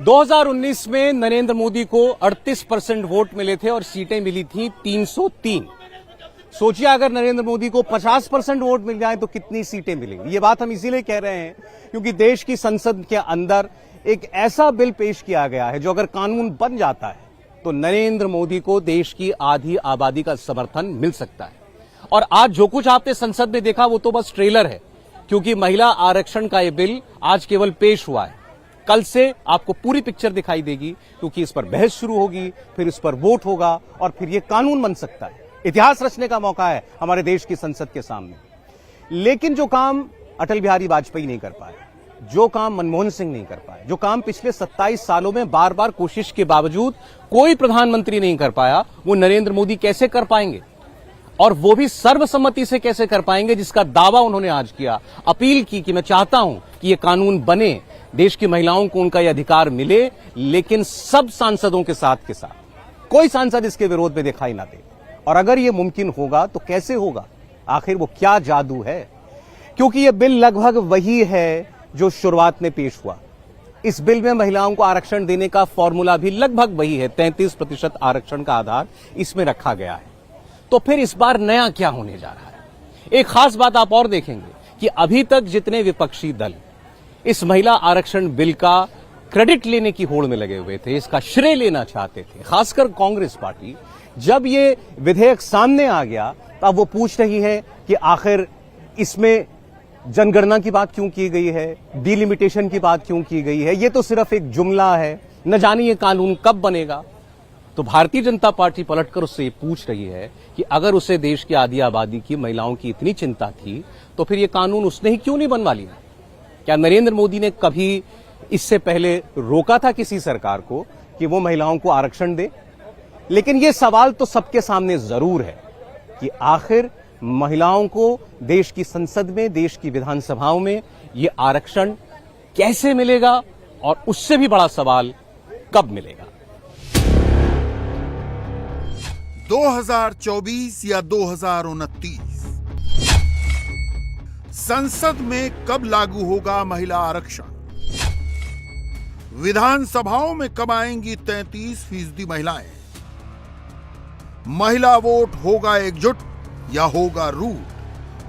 2019 में नरेंद्र मोदी को 38% वोट मिले थे और सीटें मिली थी 303। सोचिए अगर नरेंद्र मोदी को 50% वोट मिल जाए तो कितनी सीटें मिलेंगी। ये बात हम इसीलिए कह रहे हैं क्योंकि देश की संसद के अंदर एक ऐसा बिल पेश किया गया है जो अगर कानून बन जाता है तो नरेंद्र मोदी को देश की आधी आबादी का समर्थन मिल सकता है। और आज जो कुछ आपने संसद में देखा वो तो बस ट्रेलर है, क्योंकि महिला आरक्षण का ये बिल आज केवल पेश हुआ है। कल से आपको पूरी पिक्चर दिखाई देगी, क्योंकि इस पर बहस शुरू होगी, फिर इस पर वोट होगा और फिर ये कानून बन सकता है। इतिहास रचने का मौका है हमारे देश की संसद के सामने। लेकिन जो काम अटल बिहारी वाजपेयी नहीं कर पाए, जो काम मनमोहन सिंह नहीं कर पाए, जो काम पिछले 27 सालों में बार बार कोशिश के बावजूद कोई प्रधानमंत्री नहीं कर पाया, वो नरेंद्र मोदी कैसे कर पाएंगे? और वो भी सर्वसम्मति से कैसे कर पाएंगे, जिसका दावा उन्होंने आज किया। अपील की कि मैं चाहता हूं कि ये कानून बने, देश की महिलाओं को उनका यह अधिकार मिले, लेकिन सब सांसदों के साथ कोई सांसद इसके विरोध में दिखाई ना दे। और अगर ये मुमकिन होगा तो कैसे होगा? आखिर वो क्या जादू है? क्योंकि ये बिल लगभग वही है जो शुरुआत में पेश हुआ। इस बिल में महिलाओं को आरक्षण देने का फॉर्मूला भी लगभग वही है। 33% आरक्षण का आधार इसमें रखा गया है। तो फिर इस बार नया क्या होने जा रहा है? एक खास बात आप और देखेंगे कि अभी तक जितने विपक्षी दल इस महिला आरक्षण बिल का क्रेडिट लेने की होड़ में लगे हुए थे, इसका श्रेय लेना चाहते थे, खासकर कांग्रेस पार्टी, जब ये विधेयक सामने आ गया तब वो पूछ रही है कि आखिर इसमें जनगणना की बात क्यों की गई है, डिलिमिटेशन की बात क्यों की गई है, ये तो सिर्फ एक जुमला है, न जाने ये कानून कब बनेगा। तो भारतीय जनता पार्टी पलटकर उससे ये पूछ रही है कि अगर उसे देश की आधी आबादी की महिलाओं की इतनी चिंता थी तो फिर ये कानून उसने ही क्यों नहीं बनवा लिया? क्या नरेंद्र मोदी ने कभी इससे पहले रोका था किसी सरकार को कि वो महिलाओं को आरक्षण दे? लेकिन ये सवाल तो सबके सामने जरूर है कि आखिर महिलाओं को देश की संसद में, देश की विधानसभाओं में ये आरक्षण कैसे मिलेगा, और उससे भी बड़ा सवाल कब मिलेगा। 2024 या 2029 संसद में कब लागू होगा महिला आरक्षण? विधानसभाओं में कब आएंगी 33% महिलाएं? महिला वोट होगा एकजुट या होगा रूट?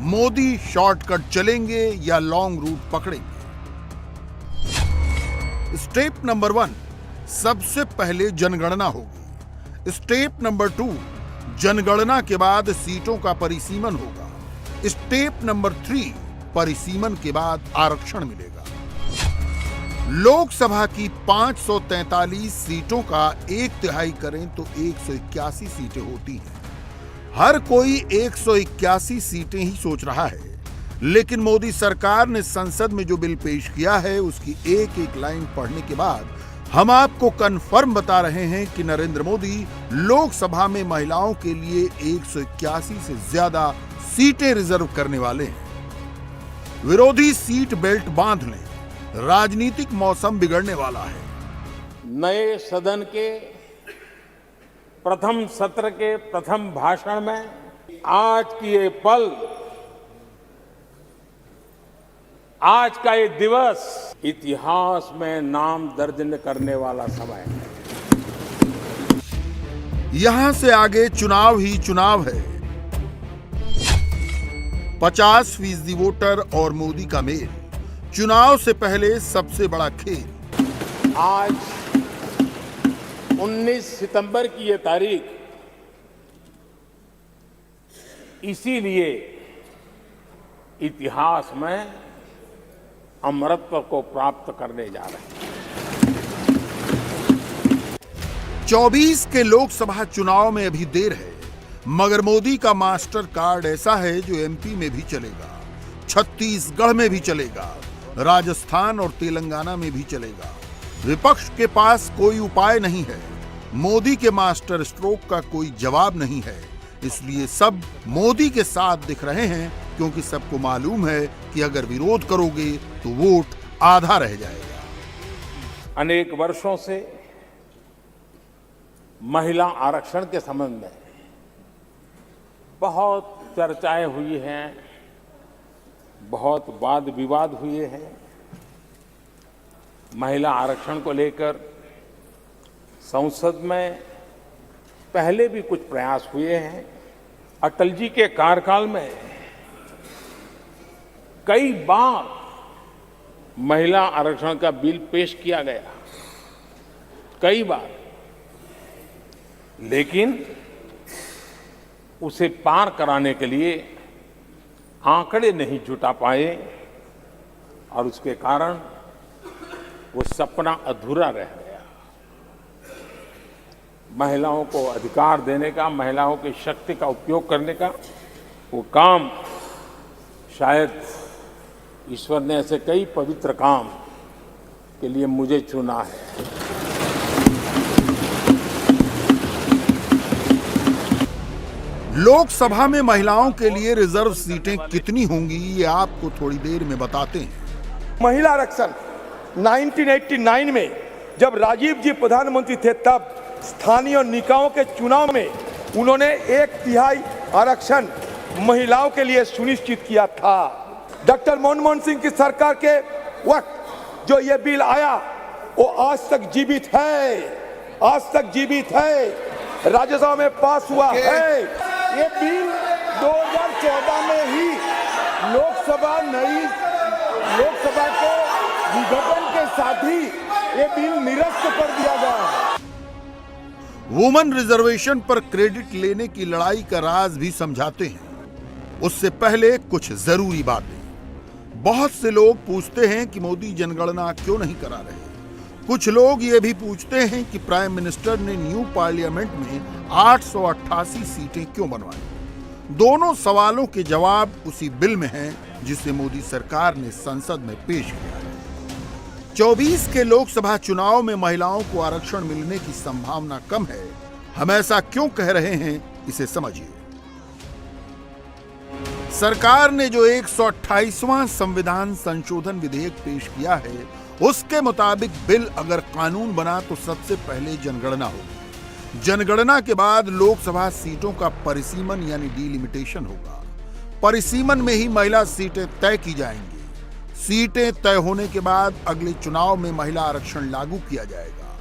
मोदी शॉर्टकट चलेंगे या लॉन्ग रूट पकड़ेंगे? स्टेप नंबर 1, सबसे पहले जनगणना होगी। स्टेप नंबर 2, जनगणना के बाद सीटों का परिसीमन होगा। स्टेप नंबर 3, परिसीमन के बाद आरक्षण मिलेगा। लोकसभा की 543 सीटों का 1/3 करें तो 181 सीटें होती हैं। हर कोई 181 सीटें ही सोच रहा है, लेकिन मोदी सरकार ने संसद में जो बिल पेश किया है उसकी एक एक लाइन पढ़ने के बाद हम आपको कन्फर्म बता रहे हैं कि नरेंद्र मोदी लोकसभा में महिलाओं के लिए 181 से ज्यादा सीटें रिजर्व करने वाले हैं। विरोधी सीट बेल्ट बांध लें, राजनीतिक मौसम बिगड़ने वाला है। नए सदन के प्रथम सत्र के प्रथम भाषण में आज की ये पल, आज का ये दिवस इतिहास में नाम दर्ज करने वाला समय है। यहां से आगे चुनाव ही चुनाव है। 50% वोटर और मोदी का मेल, चुनाव से पहले सबसे बड़ा खेल। आज 19 सितंबर की ये तारीख इसीलिए इतिहास में अमरत्व को प्राप्त करने जा रहे हैं। 24 के लोकसभा चुनाव में अभी देर है, मगर मोदी का मास्टर कार्ड ऐसा है जो एमपी में भी चलेगा, छत्तीसगढ़ में भी चलेगा, राजस्थान और तेलंगाना में भी चलेगा। विपक्ष के पास कोई उपाय नहीं है, मोदी के मास्टर स्ट्रोक का कोई जवाब नहीं है। इसलिए सब मोदी के साथ दिख रहे हैं, क्योंकि सबको मालूम है कि अगर विरोध करोगे तो वोट आधा रह जाएगा। अनेक वर्षों से महिला आरक्षण के संबंध में बहुत चर्चाएं हुई हैं, बहुत वाद विवाद हुए हैं। महिला आरक्षण को लेकर संसद में पहले भी कुछ प्रयास हुए हैं। अटल जी के कार्यकाल में कई बार महिला आरक्षण का बिल पेश किया गया, कई बार, लेकिन उसे पार कराने के लिए आंकड़े नहीं जुटा पाए और उसके कारण वो सपना अधूरा रह गया। महिलाओं को अधिकार देने का, महिलाओं की शक्ति का उपयोग करने का वो काम शायद ईश्वर ने ऐसे कई पवित्र काम के लिए मुझे चुना है। लोकसभा में महिलाओं के लिए रिजर्व सीटें कितनी होंगी ये आपको थोड़ी देर में बताते हैं। महिला आरक्षण 1989 में जब राजीव जी प्रधानमंत्री थे तब स्थानीय निकायों के चुनाव में उन्होंने 1/3 आरक्षण महिलाओं के लिए सुनिश्चित किया था। डॉक्टर मनमोहन सिंह की सरकार के वक्त जो ये बिल आया वो आज तक जीवित है, आज तक जीवित है, राज्यसभा में पास हुआ है। ये बिल 2014 में ही लोकसभा के विघटन के साथ ही ये बिल निरस्त कर दिया गया। वुमेन रिजर्वेशन पर क्रेडिट लेने की लड़ाई का राज भी समझाते हैं। उससे पहले कुछ जरूरी बातें। बहुत से लोग पूछते हैं कि मोदी जनगणना क्यों नहीं करा रहे। कुछ लोग ये भी पूछते हैं कि प्राइम मिनिस्टर ने न्यू पार्लियामेंट में 888 सीटें क्यों बनवाई। दोनों सवालों के जवाब उसी बिल में हैं जिसे मोदी सरकार ने संसद में पेश किया है। 24 के लोकसभा चुनाव में महिलाओं को आरक्षण मिलने की संभावना कम है। हम ऐसा क्यों कह रहे हैं, इसे समझिए। सरकार ने जो 128वां संविधान संशोधन विधेयक पेश किया है उसके मुताबिक बिल अगर कानून बना तो सबसे पहले जनगणना होगी। जनगणना के बाद लोकसभा सीटों का परिसीमन यानी डिलिमिटेशन होगा। परिसीमन में ही महिला सीटें तय की जाएंगी। सीटें तय होने के बाद अगले चुनाव में महिला आरक्षण लागू किया जाएगा।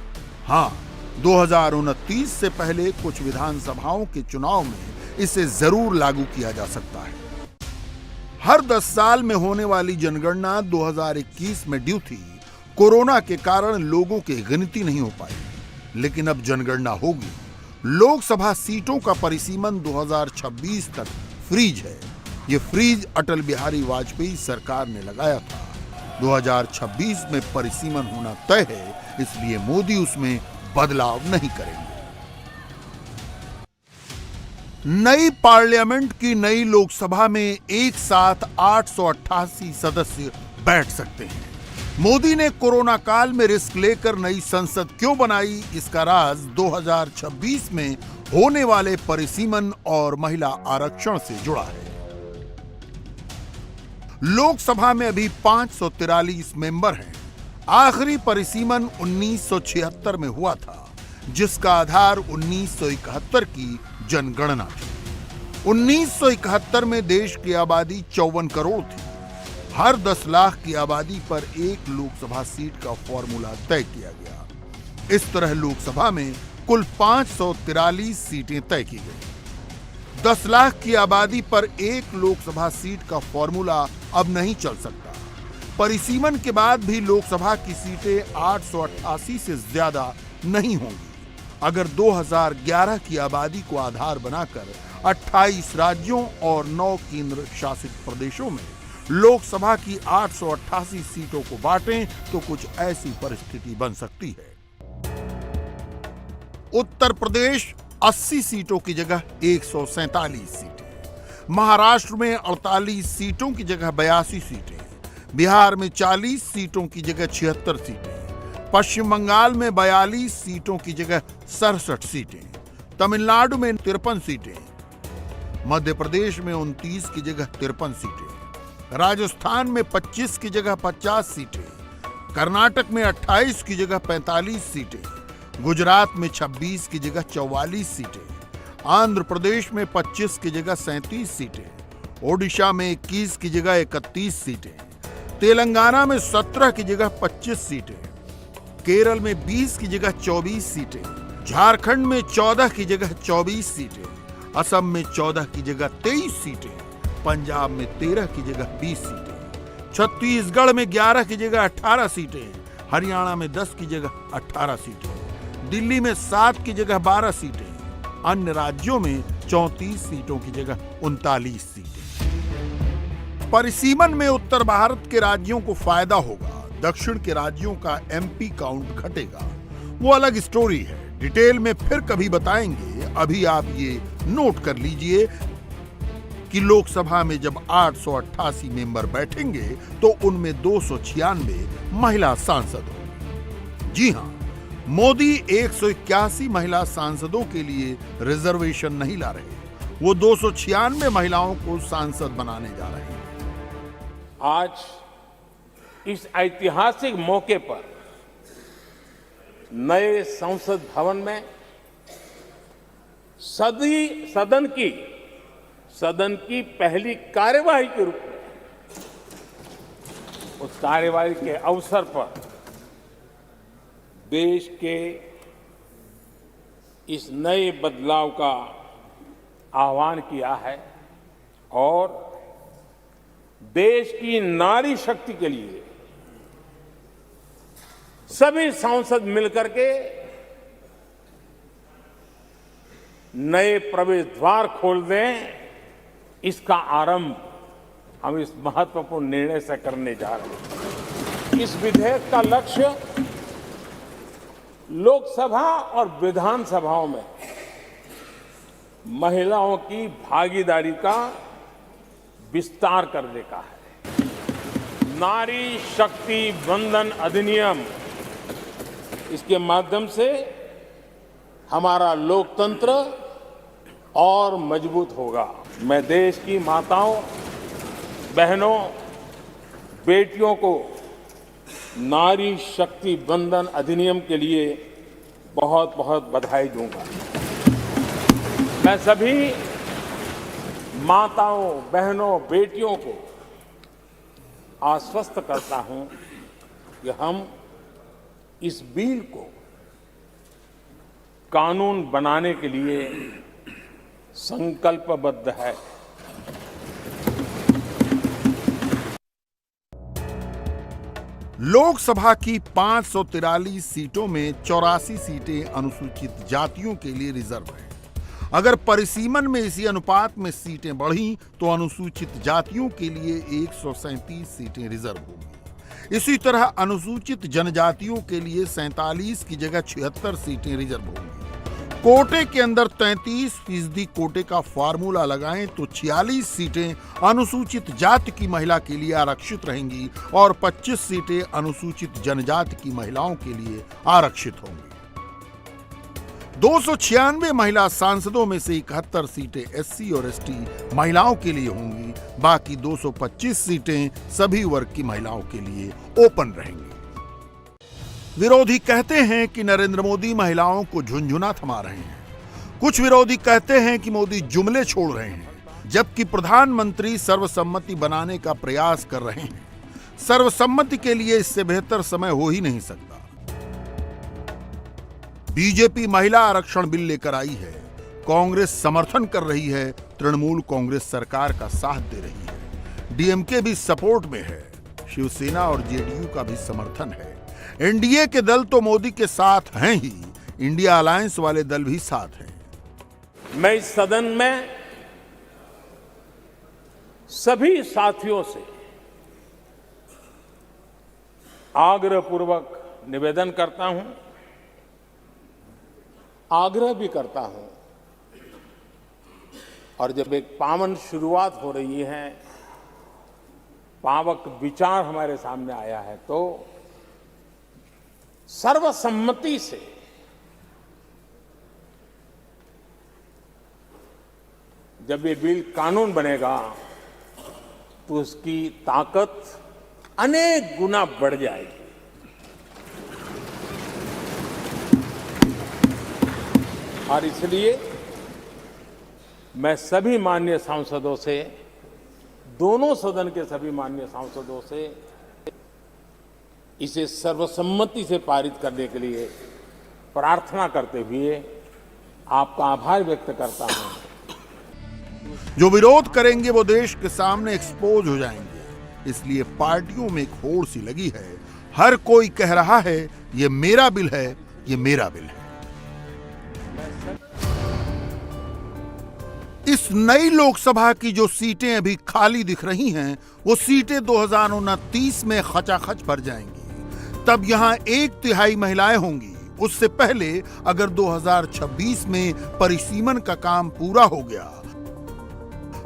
हाँ, 2029 से पहले कुछ विधानसभाओं के चुनाव में इसे जरूर लागू किया जा सकता है। हर 10 साल में होने वाली जनगणना 2021 में ड्यू थी। कोरोना के कारण लोगों की गिनती नहीं हो पाई, लेकिन अब जनगणना होगी। लोकसभा सीटों का परिसीमन 2026 तक फ्रीज है। ये फ्रीज अटल बिहारी वाजपेयी सरकार ने लगाया था। 2026 में परिसीमन होना तय है, इसलिए मोदी उसमें बदलाव नहीं करेंगे। नई पार्लियामेंट की नई लोकसभा में एक साथ 888 सदस्य बैठ सकते हैं। मोदी ने कोरोना काल में रिस्क लेकर नई संसद क्यों बनाई, इसका राज 2026 में होने वाले परिसीमन और महिला आरक्षण से जुड़ा है। लोकसभा में अभी 543 मेंबर हैं। आखिरी परिसीमन 1976 में हुआ था, जिसका आधार 1971 की जनगणना थी। 1971 में देश की आबादी 54 करोड़ थी। हर 10 लाख की आबादी पर एक लोकसभा सीट का फॉर्मूला तय किया गया। इस तरह लोकसभा में कुल 543 सीटें तय की गई। 10 लाख की आबादी पर एक लोकसभा सीट का फॉर्मूला अब नहीं चल सकता। परिसीमन के बाद भी लोकसभा की सीटें 888 से ज्यादा नहीं होंगी। अगर 2011 की आबादी को आधार बनाकर 28 राज्यों और 9 केंद्र शासित प्रदेशों में लोकसभा की 888 सीटों को बांटें तो कुछ ऐसी परिस्थिति बन सकती है। उत्तर प्रदेश 80 सीटों की जगह 147 सीटें, महाराष्ट्र में 48 सीटों की जगह 82 सीटें, बिहार में 40 सीटों की जगह 76 सीटें, पश्चिम बंगाल में 42 सीटों की जगह 67 सीटें, तमिलनाडु में 53 सीटें, मध्य प्रदेश में 29 की जगह 53 सीटें, राजस्थान में 25 की जगह 50 सीटें, कर्नाटक में 28 की जगह 45 सीटें, गुजरात में 26 की जगह 44 सीटें, आंध्र प्रदेश में 25 की जगह 37 सीटें, ओडिशा में 21 की जगह 31 सीटें, तेलंगाना में 17 की जगह 25 सीटें, केरल में 20 की जगह 24 सीटें, झारखंड में 14 की जगह 24 सीटें, असम में 14 की जगह 23 सीटें, पंजाब में 13 की जगह 20 सीटें, छत्तीसगढ़ में 11 की जगह 18 सीटें, हरियाणा में 10 की जगह 18 सीटें, दिल्ली में 7 की जगह 12 सीटें, अन्य राज्यों में 34 सीटों की जगह 39 सीटें। परिसीमन में उत्तर भारत के राज्यों को फायदा होगा, दक्षिण के राज्यों का एमपी काउंट घटेगा, वो अलग स्टोरी है, डिटेल में फिर कभी बताएंगे। अभी आप ये नोट कर लीजिए कि लोकसभा में जब 888 मेंबर बैठेंगे तो उनमें 296 महिला सांसद होंगे। जी हां, मोदी 181 महिला सांसदों के लिए रिजर्वेशन नहीं ला रहे, वो 296 महिलाओं को सांसद बनाने जा रहे हैं। आज इस ऐतिहासिक मौके पर नए संसद भवन में सदन की पहली कार्यवाही के रूप में उस कार्यवाही के अवसर पर देश के इस नए बदलाव का आह्वान किया है और देश की नारी शक्ति के लिए सभी सांसद मिलकर के नए प्रवेश द्वार खोल दें, इसका आरंभ हम इस महत्वपूर्ण निर्णय से करने जा रहे हैं। इस विधेयक का लक्ष्य लोकसभा और विधानसभाओं में महिलाओं की भागीदारी का विस्तार करने का है। नारी शक्ति वंदन अधिनियम, इसके माध्यम से हमारा लोकतंत्र और मजबूत होगा। मैं देश की माताओं, बहनों, बेटियों को नारी शक्ति वंदन अधिनियम के लिए बहुत बहुत बधाई दूंगा। मैं सभी माताओं, बहनों, बेटियों को आश्वस्त करता हूं कि हम इस बिल को कानून बनाने के लिए संकल्पबद्ध है। लोकसभा की 543 सीटों में 84 सीटें अनुसूचित जातियों के लिए रिजर्व हैं। अगर परिसीमन में इसी अनुपात में सीटें बढ़ी तो अनुसूचित जातियों के लिए 137 सीटें रिजर्व होंगी। इसी तरह अनुसूचित जनजातियों के लिए 47 की जगह 76 सीटें रिजर्व होंगी। कोटे के अंदर 33% कोटे का फार्मूला लगाएं तो 46 सीटें अनुसूचित जाति की महिला के लिए आरक्षित रहेंगी और 25 सीटें अनुसूचित जनजाति की महिलाओं के लिए आरक्षित होंगी। 296 महिला सांसदों में से 71 सीटें एससी और एसटी महिलाओं के लिए होंगी, बाकी 225 सीटें सभी वर्ग की महिलाओं के लिए ओपन रहेंगी। विरोधी कहते हैं कि नरेंद्र मोदी महिलाओं को झुनझुना थमा रहे हैं। कुछ विरोधी कहते हैं कि मोदी जुमले छोड़ रहे हैं, जबकि प्रधानमंत्री सर्वसम्मति बनाने का प्रयास कर रहे हैं। सर्वसम्मति के लिए इससे बेहतर समय हो ही नहीं सकता। बीजेपी महिला आरक्षण बिल लेकर आई है, कांग्रेस समर्थन कर रही है, तृणमूल कांग्रेस सरकार का साथ दे रही है, डीएमके भी सपोर्ट में है, शिवसेना और जेडीयू का भी समर्थन है। एनडीए के दल तो मोदी के साथ हैं ही, इंडिया अलायंस वाले दल भी साथ हैं। मैं इस सदन में सभी साथियों से आग्रहपूर्वक निवेदन करता हूं, आग्रह भी करता हूं, और जब एक पावन शुरुआत हो रही है, पावक विचार हमारे सामने आया है, तो सर्वसम्मति से जब ये बिल कानून बनेगा तो उसकी ताकत अनेक गुना बढ़ जाएगी। और इसलिए मैं सभी माननीय सांसदों से, दोनों सदन के सभी माननीय सांसदों से इसे सर्वसम्मति से पारित करने के लिए प्रार्थना करते हुए आपका आभार व्यक्त करता हूं। जो विरोध करेंगे वो देश के सामने एक्सपोज हो जाएंगे। इसलिए पार्टियों में एक होड़ सी लगी है। हर कोई कह रहा है ये मेरा बिल है, ये मेरा बिल है। इस नई लोकसभा की जो सीटें अभी खाली दिख रही हैं, वो सीटें 2029 में खचाखच भर जाएंगी। तब यहां 1/3 महिलाएं होंगी। उससे पहले अगर 2026 में परिसीमन का काम पूरा हो गया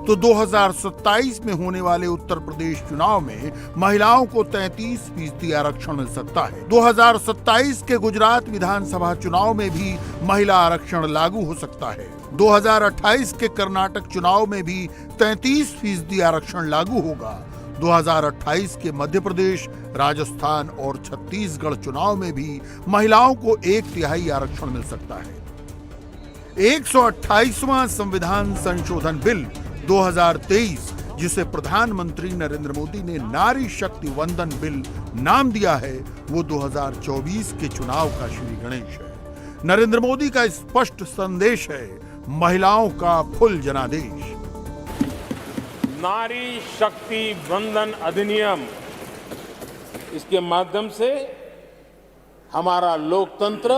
तो 2027 में होने वाले उत्तर प्रदेश चुनाव में महिलाओं को 33% आरक्षण मिल सकता है। 2027 के गुजरात विधानसभा चुनाव में भी महिला आरक्षण लागू हो सकता है। 2028 के कर्नाटक चुनाव में भी 33% आरक्षण लागू होगा। 2028 के मध्य प्रदेश, राजस्थान और छत्तीसगढ़ चुनाव में भी महिलाओं को 1/3 आरक्षण मिल सकता है। 128वां संविधान संशोधन बिल 2023, जिसे प्रधानमंत्री नरेंद्र मोदी ने नारी शक्ति वंदन बिल नाम दिया है, वो 2024 के चुनाव का श्री गणेश है। नरेंद्र मोदी का स्पष्ट संदेश है, महिलाओं का फुल जनादेश। नारी शक्ति वंदन अधिनियम, इसके माध्यम से हमारा लोकतंत्र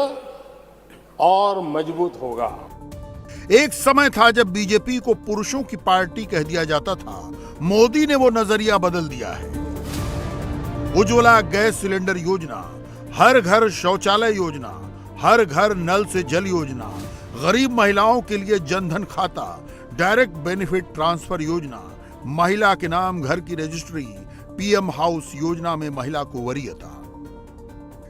और मजबूत होगा। एक समय था जब बीजेपी को पुरुषों की पार्टी कह दिया जाता था। मोदी ने वो नजरिया बदल दिया है। उज्ज्वला गैस सिलेंडर योजना, हर घर शौचालय योजना, हर घर नल से जल योजना, गरीब महिलाओं के लिए जनधन खाता, डायरेक्ट बेनिफिट ट्रांसफर योजना, महिला के नाम घर की रजिस्ट्री, पीएम हाउस योजना में महिला को वरीयता।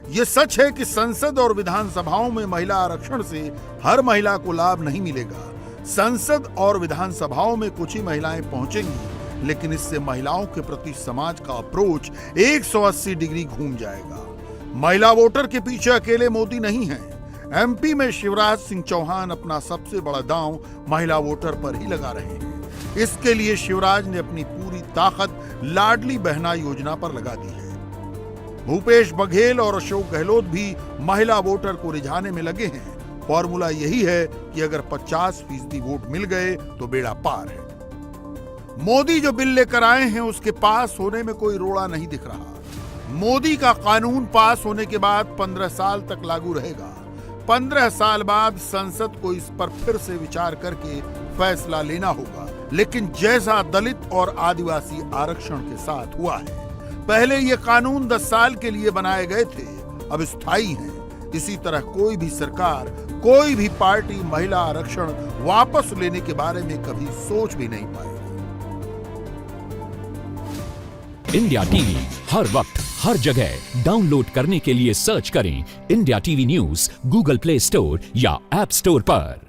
यह सच है कि संसद और विधानसभाओं में महिला आरक्षण से हर महिला को लाभ नहीं मिलेगा। संसद और विधानसभाओं में कुछ ही महिलाएं पहुंचेंगी, लेकिन इससे महिलाओं के प्रति समाज का अप्रोच 180 डिग्री घूम जाएगा। महिला वोटर के पीछे अकेले मोदी नहीं है। एमपी में शिवराज सिंह चौहान अपना सबसे बड़ा दांव महिला वोटर पर ही लगा रहे हैं। इसके लिए शिवराज ने अपनी पूरी ताकत लाडली बहना योजना पर लगा दी है। भूपेश बघेल और अशोक गहलोत भी महिला वोटर को रिझाने में लगे हैं। फॉर्मूला यही है कि अगर 50% वोट मिल गए तो बेड़ा पार है। मोदी जो बिल लेकर आए हैं उसके पास होने में कोई रोड़ा नहीं दिख रहा। मोदी का कानून पास होने के बाद 15 साल तक लागू रहेगा। 15 साल बाद संसद को इस पर फिर से विचार करके फैसला लेना होगा। लेकिन जैसा दलित और आदिवासी आरक्षण के साथ हुआ है, पहले ये कानून 10 साल के लिए बनाए गए थे, अब स्थायी हैं। इसी तरह कोई भी सरकार, कोई भी पार्टी महिला आरक्षण वापस लेने के बारे में कभी सोच भी नहीं पाएगी। इंडिया टीवी हर वक्त हर जगह डाउनलोड करने के लिए सर्च करें India TV news Google play store या ऐप स्टोर पर।